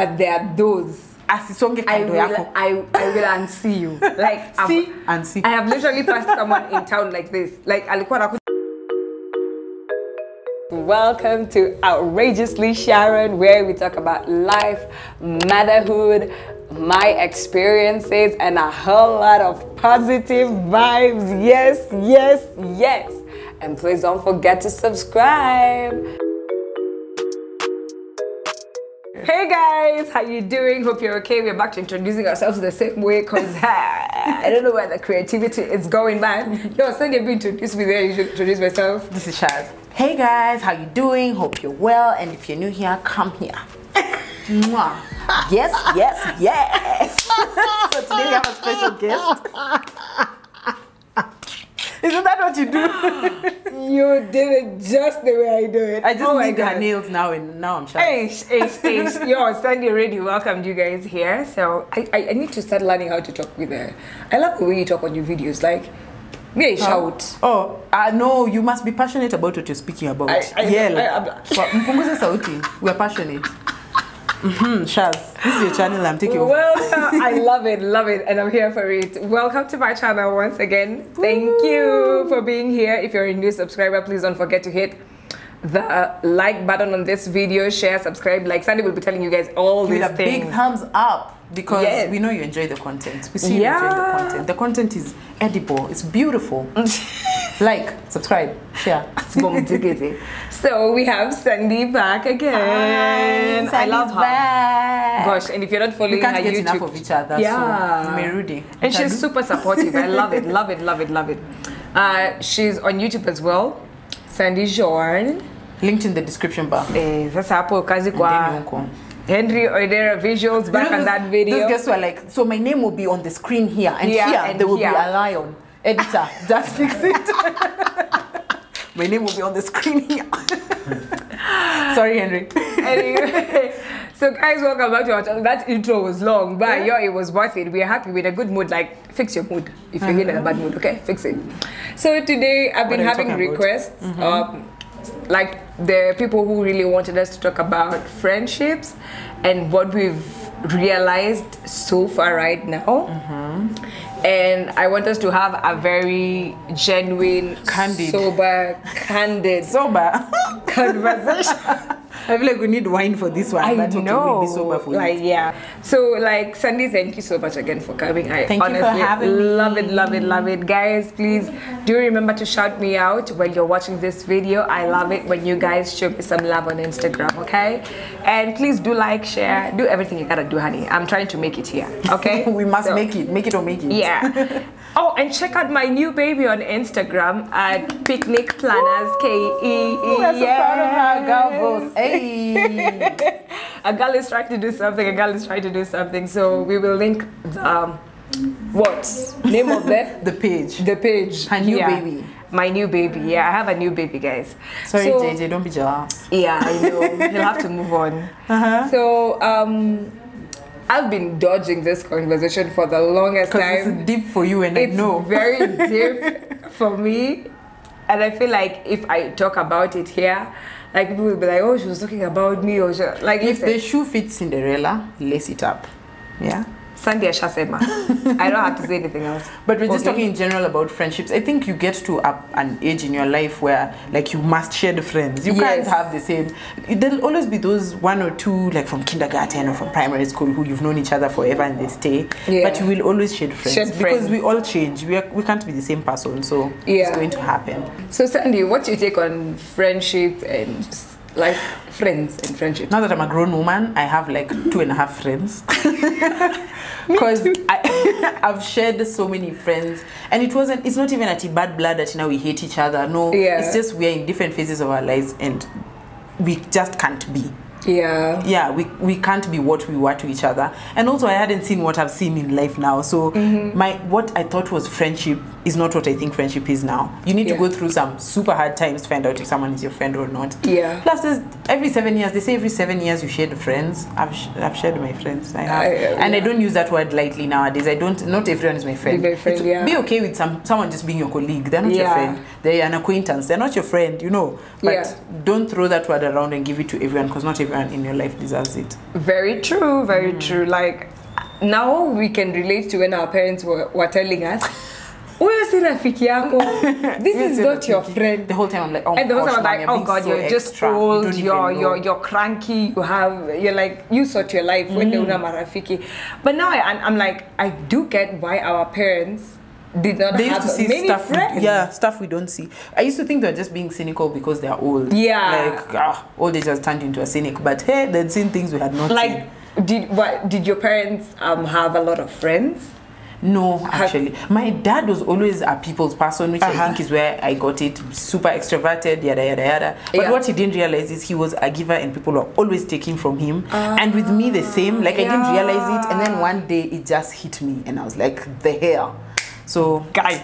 but there are those. I will unsee you. Like see and see. I have literally passed someone in town like this. Like welcome to Outrageously Sharon, where we talk about life, motherhood, my experiences, and a whole lot of positive vibes. Yes, yes, yes. And please don't forget to subscribe. Hey guys, how you doing? Hope you're okay. We're back to introducing ourselves the same way because I don't know where the creativity is going, man. Yo, Sandy, be introduced me there. You should introduce myself. This is Shaz. Hey guys, how you doing? Hope you're well. And if you're new here, come here. Mwah. Yes, yes, yes. So today we have a special guest. Isn't that what you do? You did it just the way I do it. I just need her nails now, and now I'm shy. Hey. Yo, Sandy already welcomed you guys here. So I need to start learning how to talk with her. I love the way you talk on your videos. Like, me shout. Oh, no, you must be passionate about what you're speaking about. Mpunguze sauti. We're passionate. Shaz, this is your channel. I'm taking over. Well, I love it, and I'm here for it. Welcome to my channel once again. Thank you for being here. If you're a new subscriber, please don't forget to hit the like button on this video, share, subscribe. Like Sandy will be telling you guys all these things. Big thumbs up because we know you enjoy the content. We see you enjoy the content. The content is edible. It's beautiful. Like, subscribe, share. So we have Sandy back again. I love her. Back. Gosh, and if you're not following her YouTube, we can't get enough of each other. Yeah. So, and she's super supportive. I love it, love it, love it, love it. She's on YouTube as well. Sandy Joan. Linked in the description bar. That's hapo kazi kwa Henry Oidera visuals back on that video. Those guys were like, so my name will be on the screen here, and here there will be a lion. Editor, just fix it. My name will be on the screen here. Sorry, Henry. Anyway, so guys, welcome back to our channel. That intro was long, but it was worth it. We're happy with a good mood. Like, fix your mood. If you're in a bad mood, okay? Fix it. So today, I've been having requests. Like the people who really wanted us to talk about friendships and what we've realized so far right now. And I want us to have a very genuine, candid conversation. I feel like we need wine for this one. I know. Okay, we'll be sober for it. So, like, Sandy, thank you so much again for coming. I thank honestly you for having me. Love it. Guys, please do remember to shout me out when you're watching this video. I love it when you guys show me some love on Instagram, okay? And please do like, share, do everything you gotta do, honey. I'm trying to make it here, okay? We must make it or make it. Yeah. Oh, and check out my new baby on Instagram at Picnic Planners KE. I'm so proud of her, girl boss. Hey. A girl is trying to do something. So we will link the name of the page. Her new baby. My new baby. Yeah, I have a new baby, guys. Sorry, JJ, don't be jealous. Yeah, I know. You'll have to move on. So I've been dodging this conversation for the longest time. It's deep for you, and I know. It's very deep for me, and I feel like if I talk about it here, like people will be like, "Oh, she was talking about me," or like if the shoe fits Cinderella, lace it up. Yeah. Sandy Ashasema. I don't have to say anything else. But we're just talking in general about friendships. I think you get to an age in your life where like you must share the friends. You can't have the same. There'll always be those one or two like from kindergarten or from primary school who you've known each other forever and they stay. But you will always share friends because we all change. We can't be the same person, so it's going to happen. So Sandy, what's your take on friendship and like friends and friendship? Now that I'm a grown woman, I have like 2.5 friends. Because I've shared so many friends, and it's not even at bad blood that now we hate each other. No, it's just we're in different phases of our lives and we just can't be. We can't be what we were to each other. And also I hadn't seen what I've seen in life now, so what I thought was friendship is not what I think friendship is now. You need to go through some super hard times to find out if someone is your friend or not. Plus every 7 years, they say every 7 years you share friends. I've shared my friends. I have. And I don't use that word lightly nowadays. Not everyone is my friend. Be okay with someone just being your colleague. They're not your friend. They're an acquaintance. They're not your friend, you know. But don't throw that word around and give it to everyone, because not everyone everyone in your life deserves it. Very true, very true. Like, now we can relate to when our parents were telling us, this is not your friend. The whole time I'm like, oh, and the whole time I'm like, oh God, so you're just old, you're cranky, you're like, you sort your life when una marafiki. But now I'm like, I do get why our parents did not have many friends. Stuff we don't see. I used to think they're just being cynical because they're old. Yeah. Like, old age has turned into a cynic. But hey, they'd seen things we had not seen. Did your parents have a lot of friends? No, actually. My dad was always a people's person, which I think is where I got it. Super extroverted, yada, yada, yada. But what he didn't realize is he was a giver and people were always taking from him. And with me, the same. Like, I didn't realize it. And then one day, it just hit me. And I was like, the hell. So, guys,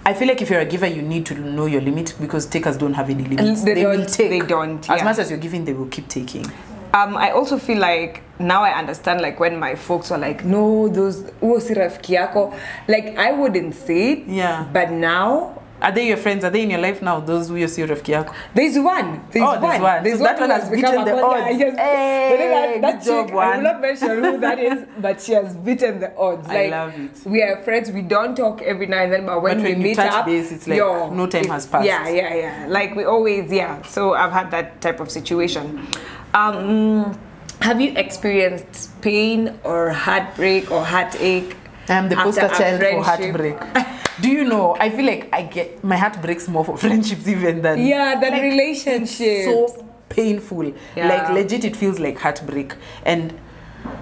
I feel like if you're a giver, you need to know your limit because takers don't have any limits. They will take. They don't. As much as you're giving, they will keep taking. I also feel like now I understand, like, when my folks were like, no, those Kiako, like, I wouldn't say it. Yeah. But now, are they your friends? Are they in your life now? Those who you're Kiako? There's one. There's one. So that one has beaten the odds. Yes. Hey, that chick, I will not mention who that is, but she has beaten the odds. Like, I love it. We are friends. We don't talk every now and then, but when we meet touch up, base, it's like no time has passed. Yeah. Like, we always, So I've had that type of situation. Have you experienced pain or heartbreak or heartache? I'm the poster child for heartbreak. Do you know, I feel like my heart breaks more for friendships even than than relationships. So painful. Like, legit, it feels like heartbreak. And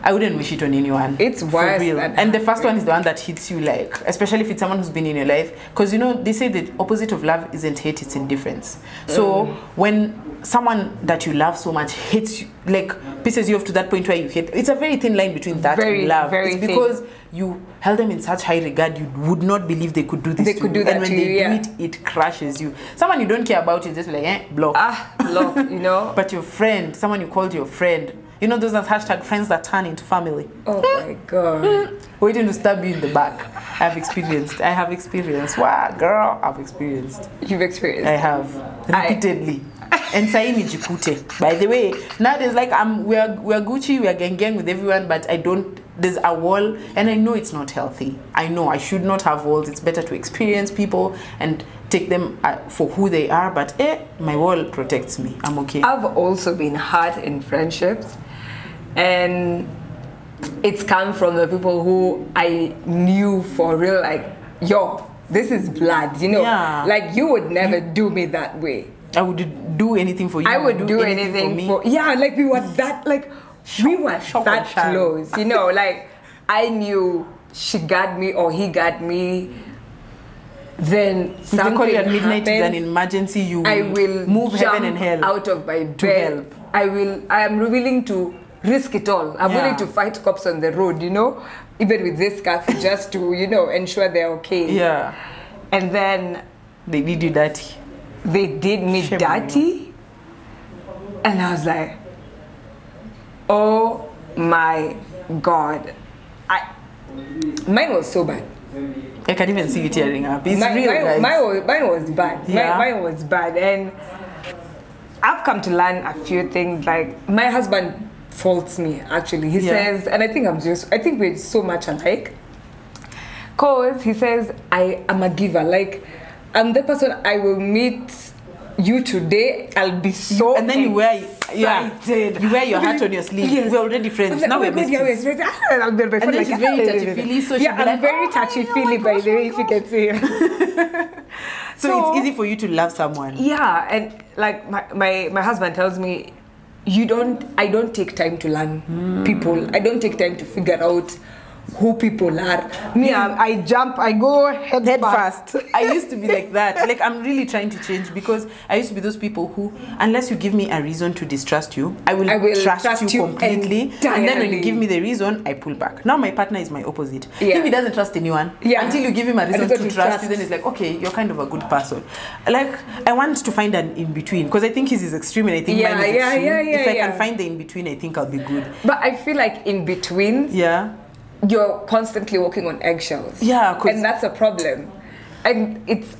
I wouldn't wish it on anyone. It's worse. And the first one is the one that hits you, like, especially if it's someone who's been in your life. Because, you know, they say the opposite of love isn't hate, it's indifference. So when someone that you love so much hates you, like, pisses you off to that point where you hate, it's a very thin line between that and love. It's because you held them in such high regard, you would not believe they could do this to you. And when they do it crushes you. Someone you don't care about, you just be like, block. Block, you know. But your friend, someone you called your friend, you know, those are hashtag friends that turn into family. Oh my God. Waiting to stab you in the back. I have experienced. Wow, girl, I've experienced. You've experienced? I have. Repeatedly. And Saini Jikute. By the way, nowadays, like, we're Gucci, we're gang with everyone, but there's a wall, and I know it's not healthy. I know I should not have walls. It's better to experience people and take them for who they are, but my wall protects me. I'm okay. I've also been hurt in friendships, and it's come from the people who I knew for real, like, yo, this is blood, you know? Like, you would never do me that way. I would do anything for you. I would do anything for me. Like, we were that, like, we were that close, you know? Like, I knew she got me or he got me. Then something call you at midnight happens, is an emergency. You I will move heaven and hell out of my bed. I am willing to risk it all. I'm willing to fight cops on the road, you know, even with this scarf, just to, you know, ensure they're okay. Yeah. And then they did you dirty. They did me dirty, and I was like, oh my God. Mine was so bad. I can't even see you tearing up. It's real, guys. Mine was bad. Mine was bad. And I've come to learn a few things. Like, my husband faults me, actually. He says, and I think we're so much alike. Because he says, I am a giver. Like, I'm the person I will meet you today, I'll be so and then you wear you wear your hat on your sleeve. Yes. We're already friends. Now we're besties. And then she's very touchy-feely, so I'm very touchy-feely, by the way, if you can see. So it's easy for you to love someone. Yeah, and like my husband tells me, I don't take time to learn people. I don't take time to figure out who people are. Me, I jump, I go head first. I used to be like that. Like, I'm really trying to change, because I used to be those people who, unless you give me a reason to distrust you, I will trust you completely. Entirely. And then when you give me the reason, I pull back. Now my partner is my opposite. If he doesn't trust anyone, until you give him a reason to trust you, then it's like, okay, you're kind of a good person. Like, I want to find an in-between, because I think his is extreme and I think mine is extreme. If I can find the in-between, I think I'll be good. But I feel like in-between, you're constantly walking on eggshells. And that's a problem. And it's,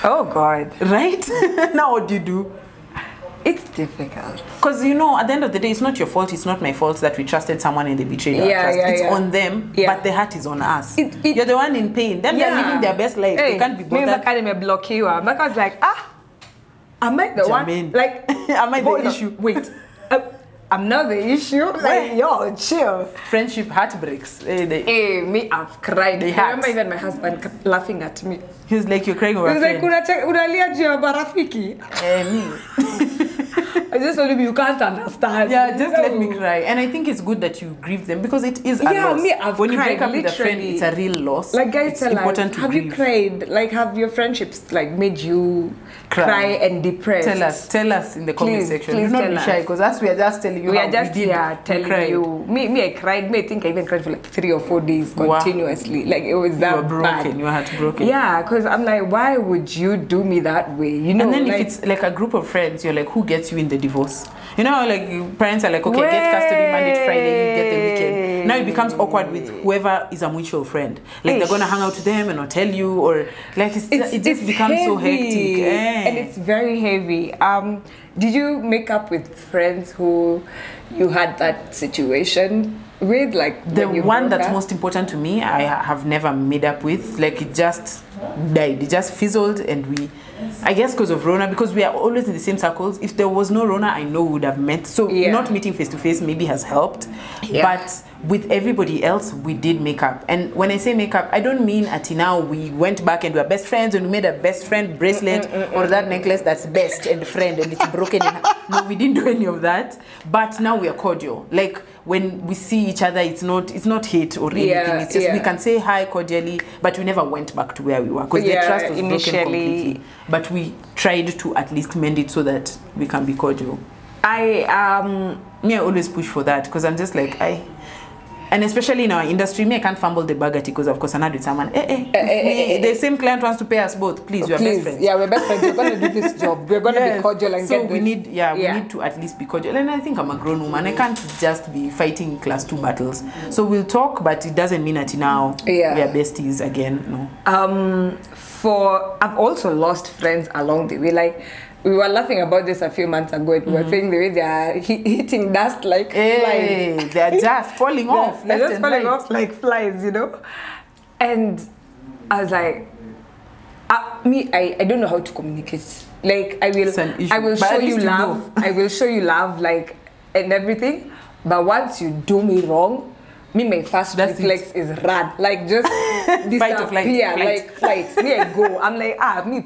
oh God. Right? Now what do you do? It's difficult. Because, you know, at the end of the day, it's not your fault, it's not my fault that we trusted someone and they betrayed our trust. It's on them, but the heart is on us. You're the one in pain. Them, they're living their best life. They can't be bothered. Me block you. Because like, am I the one? Like, am I the issue? Wait. I'm not the issue. Like, yo, chill. Friendship heartbreaks. Me, I've cried. I remember even my husband kept laughing at me. He was like, you're crying over a friend. He was like, unalia juu ya marafiki. Me. I just told him you can't understand. Yeah, just let me cry. And I think it's good that you grieve them because it is a loss. Me, I've when you cried, break up with a friend, it's a real loss. Like guys, it's important to have grieve. You cried? Like, have your friendships like made you cry and depressed? Tell us in the comment section. Please do not be shy because us we are just telling you. We are just telling you. Me, I cried. Me, I think I even cried for like 3 or 4 days continuously. Like it was that you were broken. bad. Your heart broken. Yeah, because I'm like, why would you do me that way? You know. And then like, if it's like a group of friends, you're like, who gets you in the divorce? You know, like parents are like, okay, get custody Monday to Friday, you get the weekend. Now it becomes awkward with whoever is a mutual friend. Like they're gonna hang out with them and not tell you, or like it just becomes heavy. So hectic. And it's very heavy. Did you make up with friends who you had that situation with? Like the one that's most important to me, I have never made up with. Like it just died. It just fizzled, and I guess because of Rona, because we are always in the same circles. If there was no Rona, I know we would have met. So not meeting face to face maybe has helped. But with everybody else, we did make up. And when I say make up, I don't mean until now we went back and we are best friends and we made a best friend bracelet or that necklace that's best and friend and it's broken. No, we didn't do any of that. But now we are cordial. Like when we see each other, it's not hate or anything. It's just we can say hi cordially, but we never went back to where we were because the trust was broken completely. But we tried to at least mend it so that we can be cordial. I always push for that because I'm just like and especially in our industry, I can't fumble the bag because of course I'm not with someone. The same client wants to pay us both. Please, we are best friends. Yeah, we're best friends. We're going to do this job. We're going to be cordial and so we need to at least be cordial. And I think I'm a grown woman. I can't just be fighting class 2 battles. So we'll talk, but it doesn't mean that now we are besties again. No. I've also lost friends along the way. Like we were laughing about this a few months ago. We were saying the way they are hitting dust like flies. They are just falling off. They're just falling off like flies, you know. And I was like, I don't know how to communicate. Like I will show you love. I will show you love, like and everything. But once you do me wrong, my first reflex is run. Like just fight or flight. Yeah, like flight. Me I go. I'm like,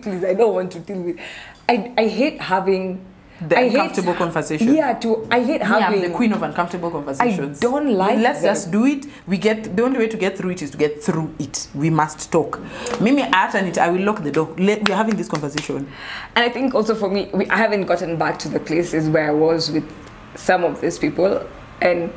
please, I don't want to deal with. I hate having the uncomfortable conversation. Yeah, I hate having. I'm the queen of uncomfortable conversations. I don't like. Let's just do it. The only way to get through it is to get through it. We must talk. Mimi after it, I will lock the door. We're having this conversation. And I think also for me, I haven't gotten back to the places where I was with some of these people, and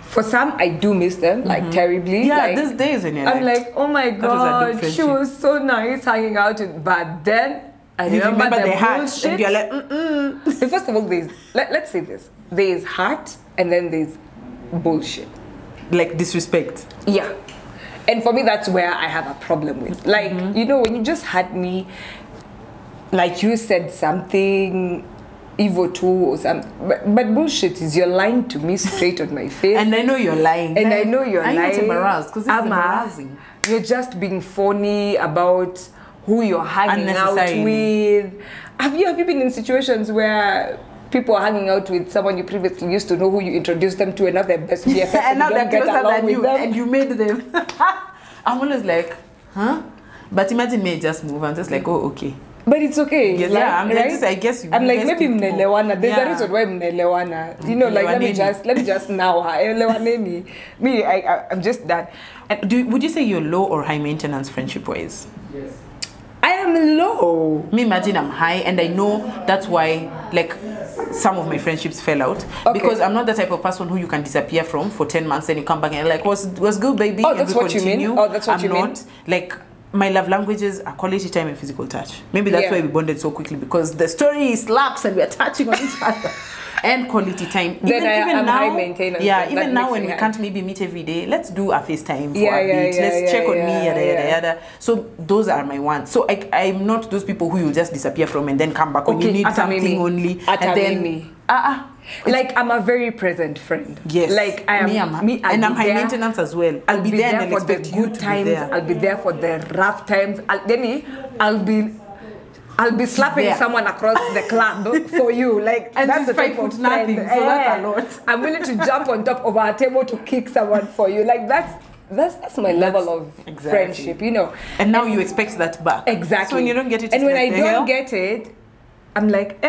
for some I do miss them like terribly. Yeah, like, these days when I'm like, oh my god, she was so nice hanging out with, but then I remember the bullshit. And you're like, First of all, let's say this. There's heart and then there's bullshit. Like disrespect. Yeah. And for me, that's where I have a problem with. Like, you know, when you just had me, like you said something evil too or something. But bullshit is you're lying to me straight on my face. And I know you're lying. And I know you're lying. I'm not embarrassed because it's embarrassing. You're just being phony about who you're hanging out with. Have you been in situations where people are hanging out with someone you previously used to know, who you introduced them to, another best BFF, and now they're closer than you, and you made them? I'm always like, huh? But imagine me just move. I'm just like, oh, okay. But it's okay. Yes, like, I'm right? just, I guess you. I'm like, maybe mnelewana. There's a reason why mnelewana. You know, like let me just now. Me, I'm just that. And would you say you're low or high maintenance friendship wise? Yes. I am low. Me imagine I'm high, and I know that's why like some of my friendships fell out because I'm not the type of person who you can disappear from for 10 months and you come back and like was good, baby. Oh, that's what you mean. Oh, that's what you mean. I'm not like. My love languages are quality time and physical touch. Maybe that's why we bonded so quickly, because the story slaps and we are touching on each other. and quality time. Then I'm high maintenance. Yeah, even now when we can't maybe meet every day, let's do a FaceTime for a bit. Let's check on me, yada. So those are my ones. So I'm not those people who you just disappear from and then come back when you need something only. And then like I'm a very present friend. Yes. Like I am and I'm high maintenance as well. I'll be there for the good times. I'll be there for the rough times. I'll be slapping someone across the club for you. Like, and that's the 5 foot nothing. So that's a lot. I'm willing to jump on top of our table to kick someone for you. Like that's my level of friendship, you know. And now you expect that back. Exactly. So when you don't get it, and when I don't get it, I'm like,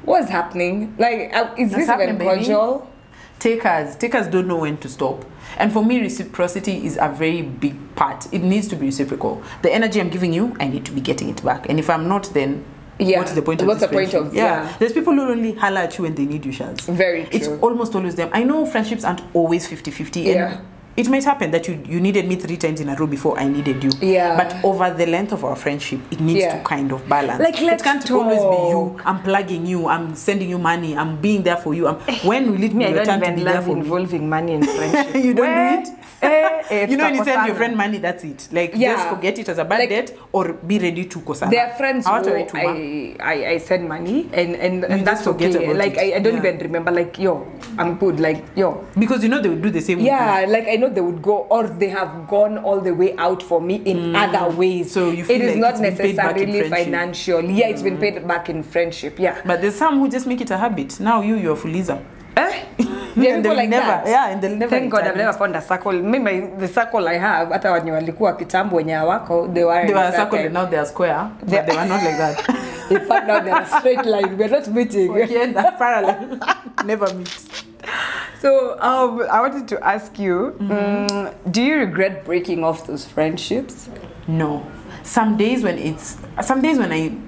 what's happening? Like, is this even cordial? Takers don't know when to stop. And for me, reciprocity is a very big part. It needs to be reciprocal. The energy I'm giving you, I need to be getting it back. And if I'm not, then what's the point of this friendship? There's people who only holler at you when they need you, Shaz. Very true. It's almost always them. I know friendships aren't always 50-50. Yeah. It might happen that you needed me 3 times in a row before I needed you. Yeah. But over the length of our friendship, it needs to kind of balance. Like, it can't always be you. I'm plugging you. I'm sending you money. I'm being there for you. When will it be your turn to be there for me? Involving money in friendship. You don't do it? You know, when you send your friend money, that's it. Like, just forget it as a bad debt or be ready to kosana. There are friends who I send money and that's okay. Like, I don't even remember. Like, yo, I'm good. Like, yo. Because you know they would do the same with you. Like, I know they would go, or they have gone all the way out for me in other ways. So you feel it is like not necessarily financial. Yeah, it's been paid back in friendship. Yeah. But there's some who just make it a habit. Now you're Fuliza. Yeah, people like that. Yeah, and they'll never. Thank God I've never found a circle. Maybe the circle I have, hata wenye walikuwa kitambo wenye hawako, they were a circle and now they are square, but they were not like that. In fact, now they are straight line. We're not meeting. Okay, that's parallel. Never meet. So I wanted to ask you, do you regret breaking off those friendships? No. Some days when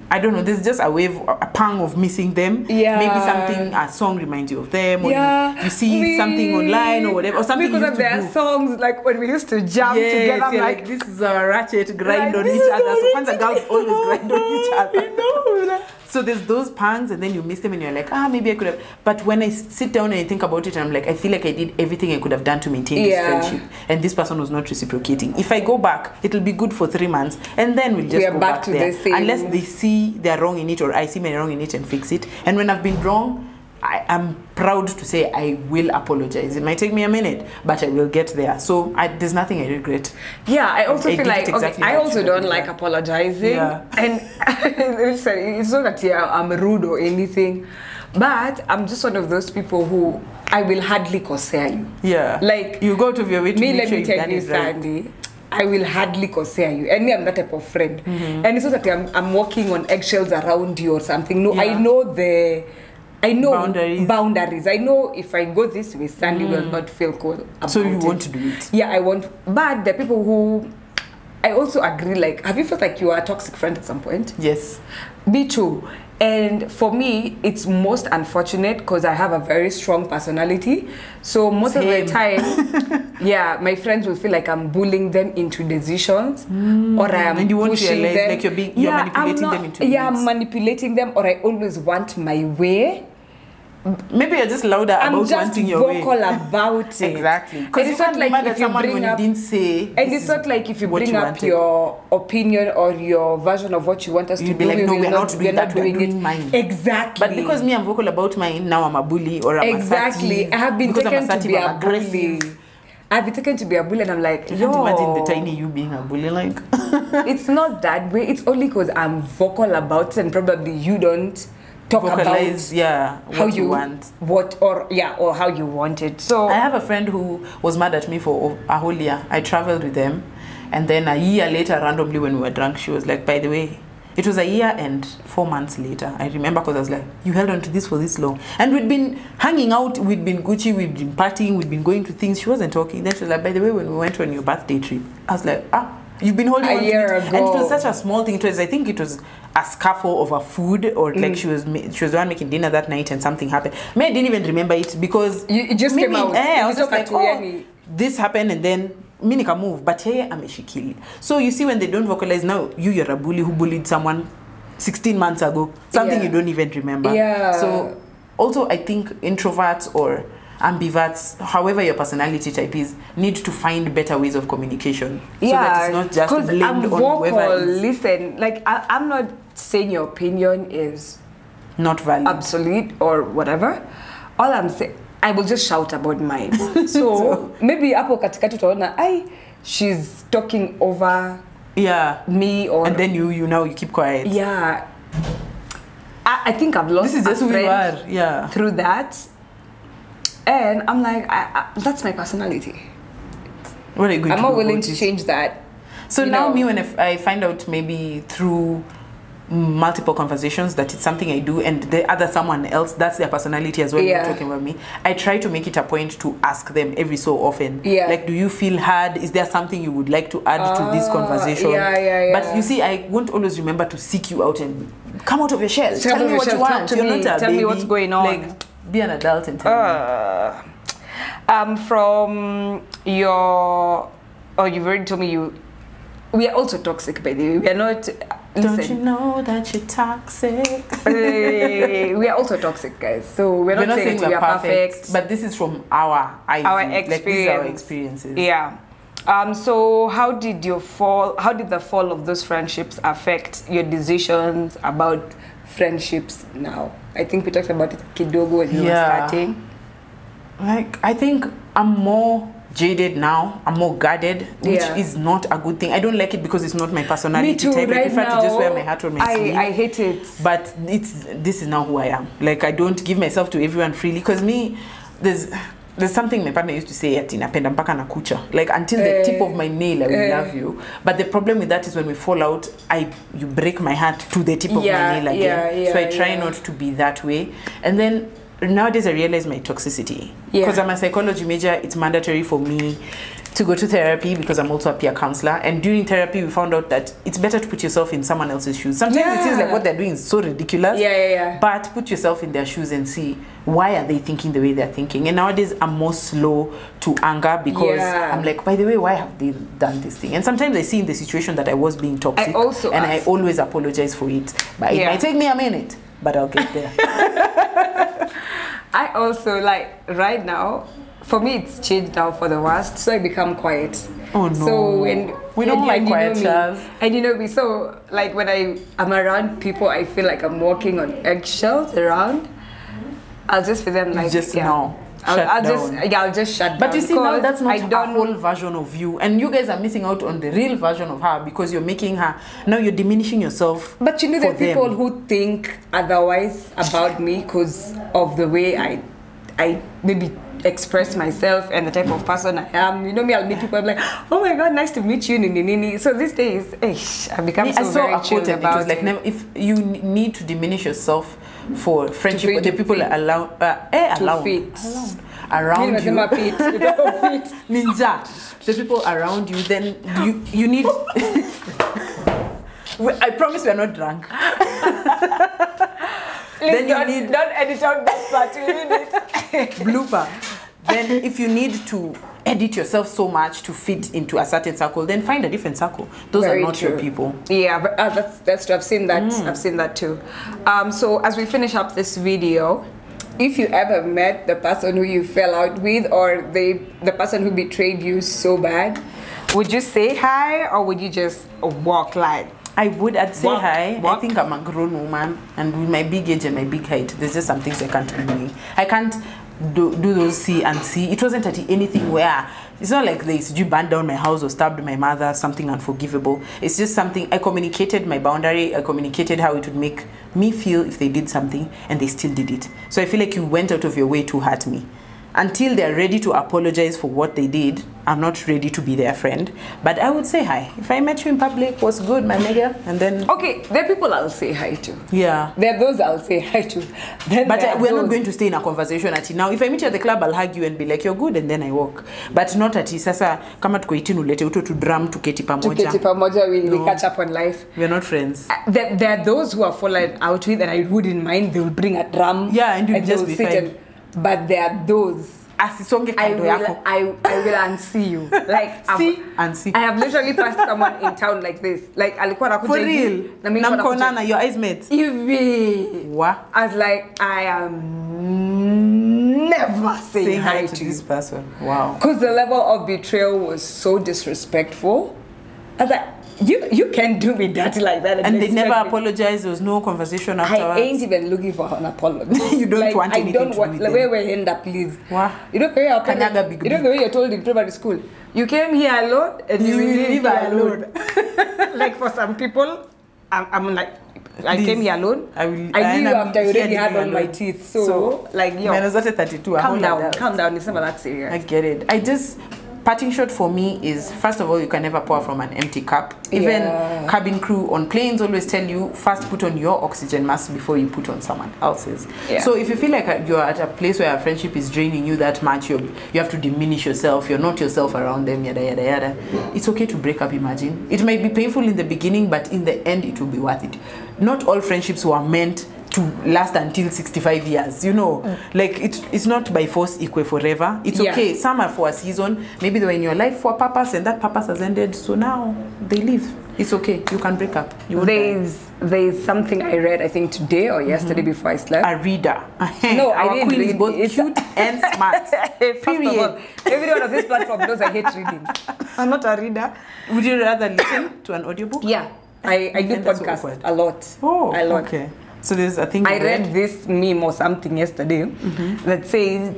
I don't know, there's just a pang of missing them. Yeah. Maybe a song reminds you of them, or you see something online or whatever, or something because of their songs, like when we used to jump together. I'm like, this is a ratchet grind on each other. So once the girls always grind on each other. I know. So there's those pangs, and then you miss them, and you're like, maybe I could have. But when I sit down and I think about it, and I'm like, I feel like I did everything I could have done to maintain this friendship, and this person was not reciprocating. If I go back, it'll be good for 3 months, and then we'll just go back to there. Unless they see they're wrong in it, or I see me wrong in it and fix it. And when I've been wrong, I'm proud to say I will apologize. It might take me a minute, but I will get there. So there's nothing I regret. Yeah, I also feel like I also don't like apologizing. Yeah. And it's not that I'm rude or anything, but I'm just one of those people who I will hardly kosea you. Yeah. Like, you go to your way to make sure you've done it right. Sandy, I will hardly kosea you. And me, I'm that type of friend. And it's not that I'm walking on eggshells around you or something. No, I know boundaries. I know if I go this way, Sandy will not feel cool about so you want to do it? Yeah, I want. But the people who, I also agree, like, have you felt like you are a toxic friend at some point? Yes. Me too. And for me, it's most unfortunate because I have a very strong personality. So most of the time, my friends will feel like I'm bullying them into decisions, or I am pushing them. Like you're manipulating them into I'm manipulating them, or I always want my way. Maybe you're just louder about wanting your way. I'm just vocal about it. Exactly. Because it's not like if you bring up, didn't say, and it's not like if you bring up your opinion or your version of what you want us to do, like, no, we're not doing that, we're doing mine. Exactly. But because me, I'm vocal about mine, now I'm a bully or I'm assertive. I have been taken to be a bully. I've been taken to be a bully, and I'm like, I can't imagine the tiny you being a bully, like. It's not that way. It's only because I'm vocal about it, and probably you don't talk vocalize, about how you want or how you want it. So I have a friend who was mad at me for a whole year. I traveled with them, and then a year later, randomly when we were drunk, she was like, by the way, it was a year and 4 months later. I remember because I was like, you held on to this for this long. And we'd been hanging out, we'd been Gucci, we'd been partying, we'd been going to things. She wasn't talking. Then she was like, by the way, when we went on your birthday trip, I was like, you've been holding on to it. And it was such a small thing. I think it was a scuffle over food, or like she was the one making dinner that night and something happened. I didn't even remember it because it just came out. I was just like, this happened, and then Minika move, but hey, I'm a shikili. So you see, when they don't vocalize, now you're a bully who bullied someone 16 months ago, something you don't even remember. Yeah. So also I think introverts or ambiverts, however your personality type is, need to find better ways of communication. So that it's not just blamed I'm on vocal, whoever is. Listen, like I'm not saying your opinion is Not valid. obsolete or whatever. All I'm saying, I will just shout about mine. So maybe hapo katikati utaona, she's talking over me, or and then you now you keep quiet. Yeah. I think I've lost this is just a who you friend are. Yeah. through that. And I'm like, that's my personality. What are you going I'm to not do willing about to it? change that. So You now know. me, when I find out maybe through multiple conversations that it's something I do and the other someone else, that's their personality as well, Yeah. not talking about me, I try to make it a point to ask them every so often. Yeah. Like, do you feel hard? Is there something you would like to add to this conversation? Yeah. But you see, I won't always remember to seek you out and come out of your shell. Tell Tell me me what you talk want. to You're me. not a Tell baby. me what's going on. Like, be an adult and tell me. From your, you've already told me we are also toxic, by the way. We are not. Don't Listen, you know that you're toxic? we are also toxic, guys. So we're not saying we are perfect. but this is from our eyes. Our Like, these are our experience. experiences. Yeah. So how did the fall of those friendships affect your decisions about friendships now? I think we talked about it kidogo when we were starting. Like, I think I'm more jaded now. I'm more guarded, which is not a good thing. I don't like it because it's not my personality Me too, type. right I prefer now, to just wear my heart on my sleeve. I hate it. But this is now who I am. Like, I don't give myself to everyone freely, because me, there's something my partner used to say, ati napenda mpaka na kucha. Like, until the tip of my nail, I will love you. But the problem with that is when we fall out, you break my heart to the tip of my nail again. So I try not to be that way. And then nowadays I realize my toxicity. Because I'm a psychology major, it's mandatory for me to go to therapy because I'm also a peer counselor. And during therapy, we found out that it's better to put yourself in someone else's shoes. Sometimes it seems like what they're doing is so ridiculous. But put yourself in their shoes and see, why are they thinking the way they're thinking? And nowadays, I'm more slow to anger because I'm like, by the way, why have they done this thing? And sometimes I see in the situation that I was being toxic. I always apologize for it. But it might take me a minute, but I'll get there. I also, like, right now, for me, it's changed now for the worst, so I become quiet. Oh no. So when we don't like quiet, and you know me, so like when I'm around people, I feel like I'm walking on eggshells around. I'll just feel them like I'll just shut down. But you see, now that's not a whole version of you, and you guys are missing out on the real version of her because you're making her, now you're diminishing yourself. But you know, there are people who think otherwise about me because of the way I maybe express myself and the type of person I am. You know me, I'll meet people, I'm like, oh my god, nice to meet you, nini. So these days, I've become very chill about it. Like, if you need to diminish yourself for friendship, the people are allowed around you. Ninja. The people around you, then you need. I promise we are not drunk. Then you need. Don't edit out that part. You need it. Blooper. Then if you need to edit yourself so much to fit into a certain circle, then find a different circle. Those are not your people. Yeah, but, that's true. I've seen that. I've seen that too. So as we finish up this video, if you ever met the person who you fell out with, or the person who betrayed you so bad, would you say hi or would you just walk like? I'd say hi. I think I'm a grown woman, and with my big age and my big height, there's just some things I can't be doing. I can't do those see and see. It wasn't at anything where it's not like you burned down my house or stabbed my mother, something unforgivable. It's just something I communicated my boundary. I communicated how it would make me feel if they did something and they still did it. So I feel like you went out of your way to hurt me. Until they're ready to apologize for what they did, I'm not ready to be their friend. But I would say hi. If I met you in public, what's good, my nigga? And then... Okay, there are people I'll say hi to. Yeah. There are those I'll say hi to. But we're not going to stay in a conversation at now. If I meet you at the club, I'll hug you and be like, you're good, and then I walk. But not at sasa, kama tuko itinu lete uto to drum, tuketi pamoja. Tuketi pamoja, we catch up on life. We're not friends. There are those who are fallen out with, and I wouldn't mind. They will bring a drum. Yeah, and you just be fine. But there are those I will unsee you. Like see. I have literally passed someone in town like this. Like alikuwa nakuja for real. Namkonana, your eyes met. Hivi. What? I was like, I am never saying hi to this person. Wow. Because the level of betrayal was so disrespectful. I was like, you can't do me dirty like that. And they never apologized. There was no conversation afterwards. I ain't even looking for an apology. You don't want anything to do with them. Where we end up, please. Wow. You don't care. You don't care. You're told in primary school. You came here alone, and you will leave here alone. Like for some people, I'm like, I came here alone. I leave you after you already had all my teeth. So like, yo, I was at 32. Calm down. It's never that serious. I get it. Parting shot for me is, first of all, you can never pour from an empty cup. Even cabin crew on planes always tell you, first put on your oxygen mask before you put on someone else's. Yeah. So if you feel like you're at a place where a friendship is draining you that much, you have to diminish yourself, you're not yourself around them, yada, yada, yada. It's okay to break up, imagine. It might be painful in the beginning, but in the end, it will be worth it. Not all friendships were meant to last until 65 years, you know. Like it's not by force equal forever. It's okay. Some are for a season. Maybe they were in your life for a purpose and that purpose has ended, so now they leave. It's okay. You can break up. There's something I read, I think today or yesterday before I slept. A reader. No, I didn't read. Is both cute and smart. Period. Everyone on this platform knows I hate reading. I'm not a reader. Would you rather listen to an audiobook? Yeah. I do podcasts a lot. Oh, a lot. Okay. So there's a thing I read this meme or something yesterday that says,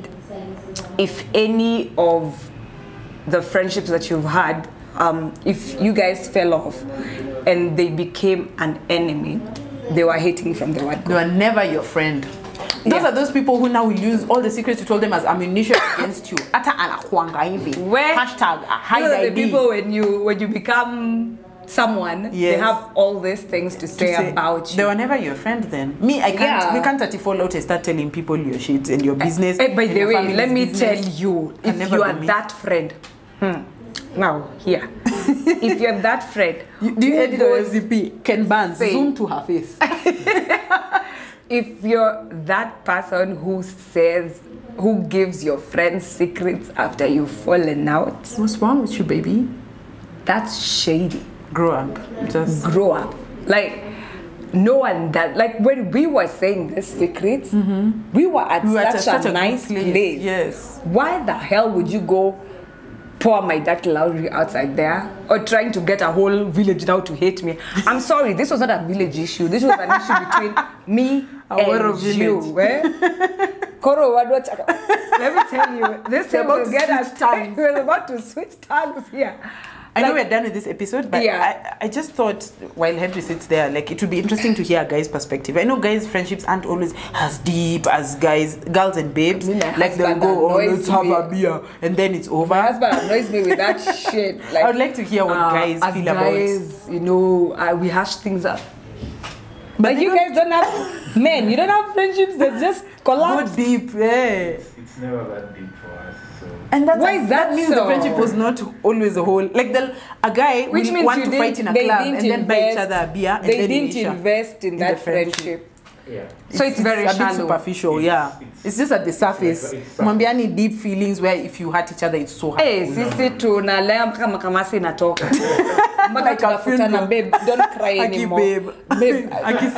if any of the friendships that you've had, if you guys fell off and they became an enemy, they were hating from the word go. They were never your friend. Those are those people who now will use all the secrets you told them as ammunition against you. Where hashtag the people when you become someone, they have all these things to say about you. They were never your friend then. Me, we can't 34 out and start telling people your shit and your business. By the way, let me tell you, if you are that friend, now here, if you're that friend, do you edit the recipe? Ken Barnes, zoom to her face. If you're that person who gives your friends secrets after you've fallen out, what's wrong with you, baby? That's shady. Grow up. Just grow up. Like, no one that, like when we were saying these secrets, we were at such a nice place. Yes. Why the hell would you go pour my dirty laundry outside there, or trying to get a whole village now to hate me? I'm sorry, this was not a village issue. This was an issue between me and you. Koro, let me tell you, this thing will get us time. We're about to switch tongues here. I know we're done with this episode, but I just thought while Henry sits there, like it would be interesting to hear a guy's perspective. I know guys' friendships aren't always as deep as girls and babes. Like they'll go, let's have a beer, and then it's over. My husband annoys me with that shit. Like, I would like to hear what guys feel about. You know, we hash things up. But you guys don't have men. You don't have friendships that just collapse. Go deep, It's never that deep for us. And that's why that means the friendship was not always a whole. Like a guy which will want to fight in a club and then buy each other a beer. And they didn't invest in that friendship. Yeah. So it's very a shallow. bit superficial, it's just at the surface. Mambiani deep feelings where if you hurt each other, it's so hard. Hey, sisi tunalea mpaka makamasi inatoka. Mpaka tunafutana, babe, don't cry anymore. Babe,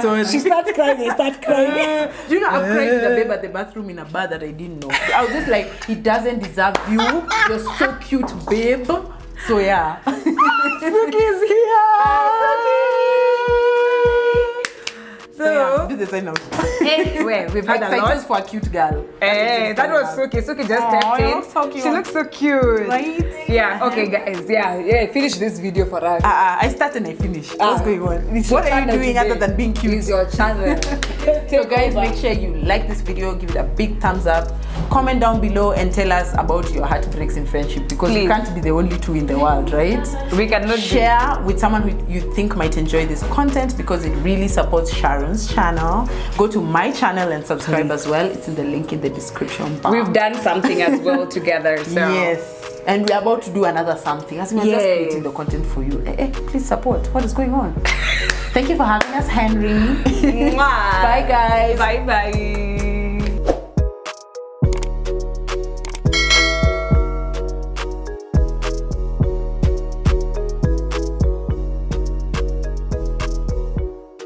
sorry. She starts crying, they start crying. Do you know I've cried with the babe at the bathroom in a bar that I didn't know. I was just like, he doesn't deserve you. You're so cute, babe. So yeah. Suki's here. So, do the sign out. Anyway, we've had a lot for a cute girl. That was Suki. Suki just stepped in. So cute. She looks so cute. Right? Yeah, okay guys. Yeah, finish this video for us. I start and I finish. What's going on? What are you doing other than being cute? It's your channel. So guys, make sure you like this video, give it a big thumbs up. Comment down below and tell us about your heartbreaks in friendship, because we can't be the only two in the world, right? We cannot share with someone who you think might enjoy this content, because it really supports Sharon's channel. Go to my channel and subscribe as well. It's in the link in the description box. We've done something as well together. So. Yes. And we're about to do another something. As we're just creating the content for you. Please support. What is going on? Thank you for having us, Henry. Bye guys. Bye.